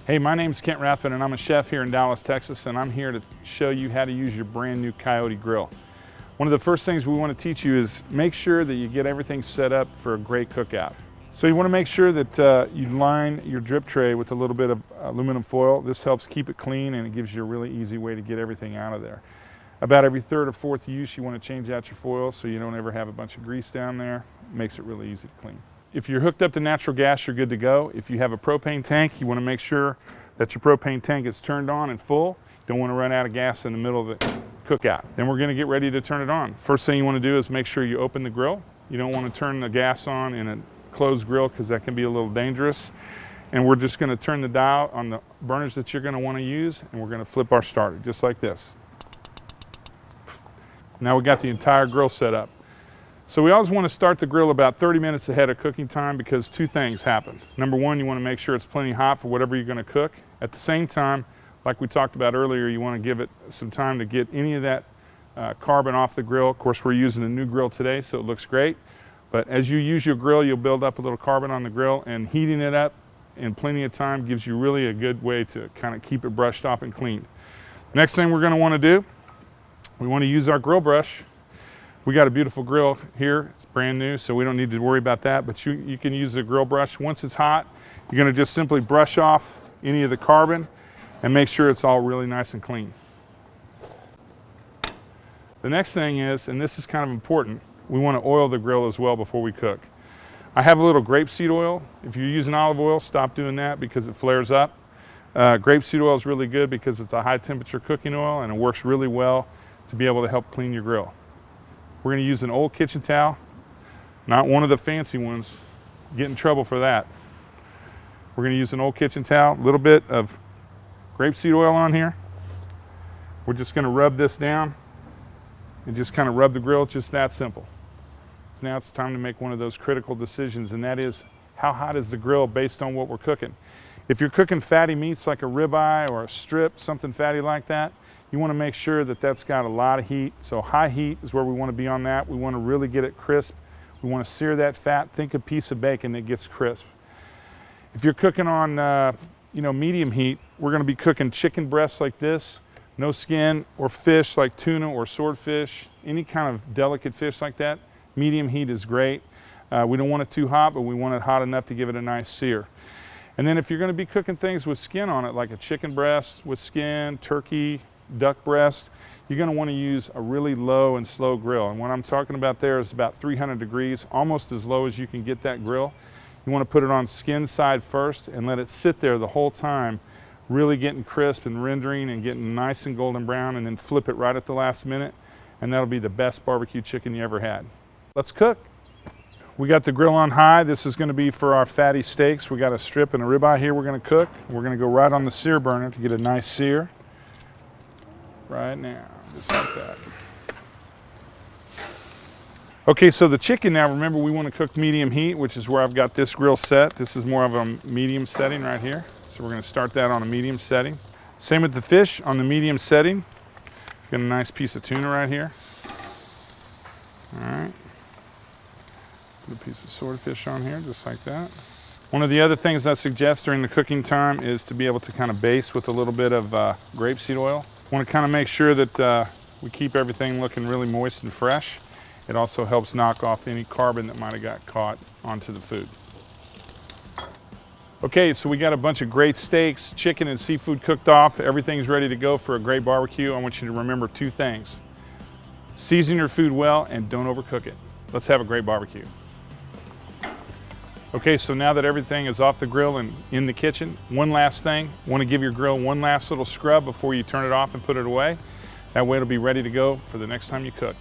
Hey, my name's Kent Rathbun and I'm a chef here in Dallas, Texas, and I'm here to show you how to use your brand new Coyote Grill. One of the first things we want to teach you is make sure that you get everything set up for a great cookout. So you want to make sure that you line your drip tray with a little bit of aluminum foil. This helps keep it clean and it gives you a really easy way to get everything out of there. About every third or fourth use, you want to change out your foil so you don't ever have a bunch of grease down there. It makes it really easy to clean. If you're hooked up to natural gas, you're good to go. If you have a propane tank, you want to make sure that your propane tank is turned on and full. You don't want to run out of gas in the middle of the cookout. Then we're going to get ready to turn it on. First thing you want to do is make sure you open the grill. You don't want to turn the gas on in a closed grill because that can be a little dangerous. And we're just going to turn the dial on the burners that you're going to want to use, and we're going to flip our starter just like this. Now we got the entire grill set up. So we always want to start the grill about 30 minutes ahead of cooking time because two things happen. Number one, you want to make sure it's plenty hot for whatever you're going to cook. At the same time, like we talked about earlier, you want to give it some time to get any of that carbon off the grill. Of course, we're using a new grill today, so it looks great. But as you use your grill, you'll build up a little carbon on the grill, and heating it up in plenty of time gives you really a good way to kind of keep it brushed off and cleaned. Next thing we're going to want to do, we want to use our grill brush. We got a beautiful grill here. It's brand new, so we don't need to worry about that, but you can use the grill brush. Once it's hot, you're going to just simply brush off any of the carbon and make sure it's all really nice and clean. The next thing is, and this is kind of important, we want to oil the grill as well before we cook. I have a little grapeseed oil. If you're using olive oil, stop doing that because it flares up. Grapeseed oil is really good because it's a high temperature cooking oil and it works really well to be able to help clean your grill. We're going to use an old kitchen towel, not one of the fancy ones. Get in trouble for that. We're going to use an old kitchen towel, a little bit of grapeseed oil on here. We're just going to rub this down and just kind of rub the grill. It's just that simple. Now it's time to make one of those critical decisions, and that is how hot is the grill based on what we're cooking. If you're cooking fatty meats like a ribeye or a strip, something fatty like that, you want to make sure that that's got a lot of heat. So high heat is where we want to be on that. We want to really get it crisp. We want to sear that fat. Think a piece of bacon that gets crisp. If you're cooking on medium heat, we're going to be cooking chicken breasts like this, no skin, or fish like tuna or swordfish, any kind of delicate fish like that. Medium heat is great. We don't want it too hot, but we want it hot enough to give it a nice sear. And then if you're going to be cooking things with skin on it, like a chicken breast with skin, turkey, duck breast, you're going to want to use a really low and slow grill. And what I'm talking about there is about 300 degrees, almost as low as you can get that grill. You want to put it on skin side first and let it sit there the whole time, really getting crisp and rendering and getting nice and golden brown, and then flip it right at the last minute, and that'll be the best barbecue chicken you ever had. Let's cook. We got the grill on high. This is going to be for our fatty steaks. We got a strip and a ribeye here we're going to cook. We're going to go right on the sear burner to get a nice sear. Right now, just like that. Okay, so the chicken now, remember we want to cook medium heat, which is where I've got this grill set. This is more of a medium setting right here. So we're going to start that on a medium setting. Same with the fish on the medium setting. Got a nice piece of tuna right here. All right. Put a piece of swordfish on here, just like that. One of the other things I suggest during the cooking time is to be able to kind of baste with a little bit of grapeseed oil. Want to kind of make sure that we keep everything looking really moist and fresh. It also helps knock off any carbon that might have got caught onto the food. Okay, so we got a bunch of great steaks, chicken and seafood cooked off. Everything's ready to go for a great barbecue. I want you to remember two things. Season your food well and don't overcook it. Let's have a great barbecue. Okay, so now that everything is off the grill and in the kitchen, one last thing. Want to give your grill one last little scrub before you turn it off and put it away. That way it'll be ready to go for the next time you cook.